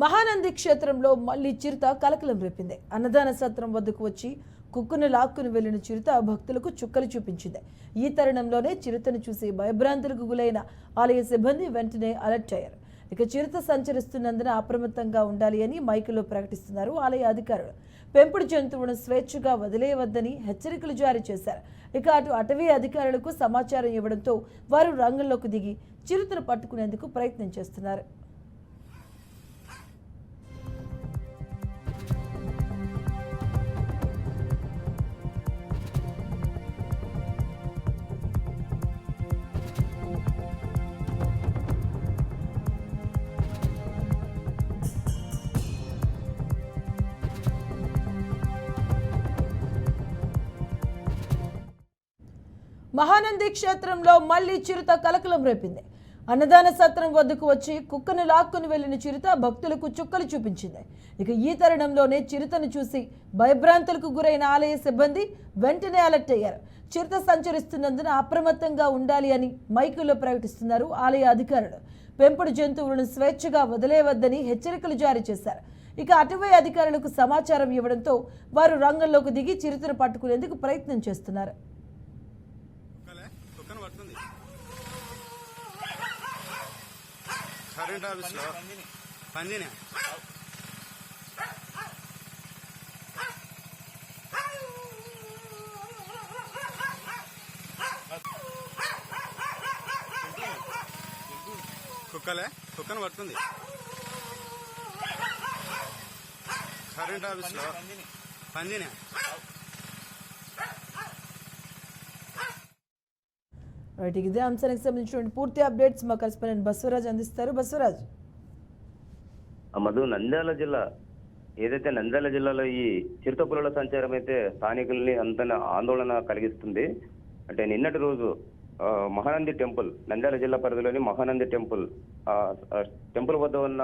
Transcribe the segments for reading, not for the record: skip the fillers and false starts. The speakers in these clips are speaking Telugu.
మహానంది క్షేత్రంలో మళ్లీ చిరుత కలకలం రేపింది. అన్నదాన సత్రం వద్దకు వచ్చి కుక్కును లాక్కును వెళ్లిన చిరుత భక్తులకు చుక్కలు చూపించింది. ఈ తరుణంలోనే చిరుతను చూసి భయభ్రాంతులకు గులైన ఆలయ సిబ్బంది వెంటనే అలర్ట్ అయ్యారు. ఇక చిరుత సంచరిస్తున్నందున అప్రమత్తంగా ఉండాలి అని మైకులో ప్రకటిస్తున్నారు ఆలయ అధికారులు. పెంపుడు జంతువును స్వేచ్ఛగా వదిలేయవద్దని హెచ్చరికలు జారీ చేశారు. ఇక అటు అటవీ అధికారులకు సమాచారం ఇవ్వడంతో వారు రంగంలోకి దిగి చిరుతను పట్టుకునేందుకు ప్రయత్నం చేస్తున్నారు. మహానంది క్షేత్రంలో మళ్లీ చిరుత కలకలం రేపింది. అన్నదాన సత్రం వద్దకు వచ్చి కుక్కను లాక్కుని వెళ్లిన చిరుత భక్తులకు చుక్కలు చూపించింది. ఇక ఈ తరుణంలోనే చిరుతను చూసి భయభ్రాంతులకు గురైన ఆలయ సిబ్బంది వెంటనే అలర్ట్ అయ్యారు. చిరుత సంచరిస్తున్నందున అప్రమత్తంగా ఉండాలి అని మైకుల్లో ప్రకటిస్తున్నారు ఆలయ అధికారులు. పెంపుడు జంతువులను స్వేచ్ఛగా వదిలేయవద్దని హెచ్చరికలు జారీ చేశారు. ఇక అటవీ అధికారులకు సమాచారం ఇవ్వడంతో వారు రంగంలోకి దిగి చిరుతను పట్టుకునేందుకు ప్రయత్నం చేస్తున్నారు. కరెంట్ ఆఫీస్లో పందిని కుక్కను పడుతుంది. కరెంట్ ఆఫీస్లో పందిని ఇదే అంశానికి సంబంధించిన పూర్తి అప్డేట్స్ మా కరెస్పాండెంట్ బసవరాజ్ అందిస్తారు. బసవరాజ్, మధు, నంద్యాల జిల్లా ఏదైతే నంద్యాల జిల్లాలో ఈ చిరుత పులుల సంచారం అయితే స్థానికుల్ని అంత ఆందోళన కలిగిస్తుంది. అంటే నిన్నటి రోజు మహానంది టెంపుల్, నంద్యాల జిల్లా పరిధిలోని మహానంది టెంపుల్ వద్ద ఉన్న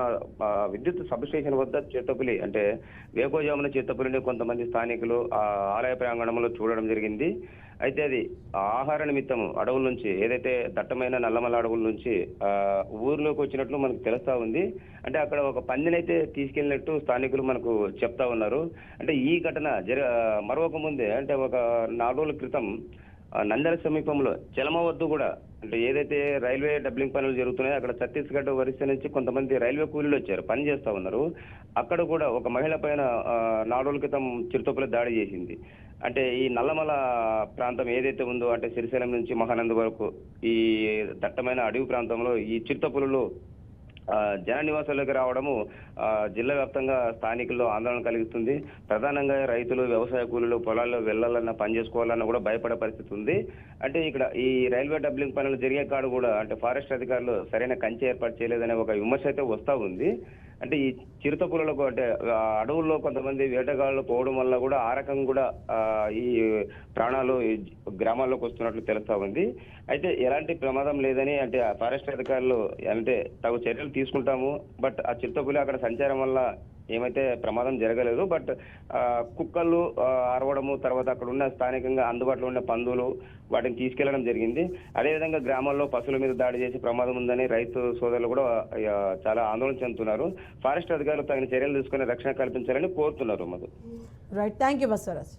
విద్యుత్ సబ్ స్టేషన్ వద్ద చిరుతపులి, అంటే వేకోజామున చిరుతపులిని కొంతమంది స్థానికులు ఆలయ ప్రాంగణంలో చూడడం జరిగింది. అయితే అది ఆహార నిమిత్తము అడవుల నుంచి, ఏదైతే దట్టమైన నల్లమల అడవుల నుంచి ఊర్లోకి వచ్చినట్లు మనకు తెలుస్తా ఉంది. అంటే అక్కడ ఒక పందినైతే తీసుకెళ్ళినట్టు స్థానికులు మనకు చెప్తా ఉన్నారు. అంటే ఈ ఘటన మరొక ముందే, అంటే ఒక 4 రోజుల క్రితం నంద్యాల సమీపంలో చెలమ వద్ద కూడా, అంటే ఏదైతే రైల్వే డబ్లింగ్ పనులు జరుగుతున్నాయో అక్కడ ఛత్తీస్గఢ్ ఒరిస్సా నుంచి కొంతమంది రైల్వే కూలీలు వచ్చారు, పని చేస్తా ఉన్నారు. అక్కడ కూడా ఒక మహిళ పైన 4 రోజుల క్రితం చిరుతపులి దాడి చేసింది. అంటే ఈ నల్లమల ప్రాంతం ఏదైతే ఉందో, అంటే శ్రీశైలం నుంచి మహానంది వరకు ఈ దట్టమైన అడవి ప్రాంతంలో ఈ చిరుతపులులు జన నివాసాల్లోకి రావడము జిల్లా వ్యాప్తంగా స్థానికుల్లో ఆందోళన కలిగిస్తుంది. ప్రధానంగా రైతులు, వ్యవసాయ కూలీలు పొలాల్లో వెళ్లాలన్నా, పని చేసుకోవాలన్నా కూడా భయపడే పరిస్థితి ఉంది. అంటే ఇక్కడ ఈ రైల్వే డబ్లింగ్ పనులు జరిగే కాడు కూడా, అంటే ఫారెస్ట్ అధికారులు సరైన కంచె ఏర్పాటు చేయలేదనే ఒక విమర్శ అయితే వస్తా ఉంది. అంటే ఈ చిరుత పులులకు, అంటే అడవుల్లో కొంతమంది వేటగాళ్ళు పోవడం వల్ల కూడా ఆ రకంగా కూడా ఈ ప్రాణాలు గ్రామాల్లోకి వస్తున్నట్లు తెలుస్తా ఉంది. అయితే ఎలాంటి ప్రమాదం లేదని, అంటే ఫారెస్ట్ అధికారులు అంటే తగు చర్యలు తీసుకుంటాము, బట్ ఆ చిరుతపులి అక్కడ సంచారం వల్ల ఏమైతే ప్రమాదం జరగలేదు. బట్ కుక్కలు అరవడము, తర్వాత అక్కడ ఉన్న స్థానికంగా అందుబాటులో ఉన్న పందులు వాటిని తీసుకెళ్లడం జరిగింది. అదేవిధంగా గ్రామాల్లో పశువుల మీద దాడి చేసే ప్రమాదం ఉందని రైతు సోదరులు కూడా చాలా ఆందోళన చెందుతున్నారు. ఫారెస్ట్ అధికారులు తగిన చర్యలు తీసుకుని రక్షణ కల్పించాలని కోరుతున్నారు. Madhu, right, thank you Basavaraj.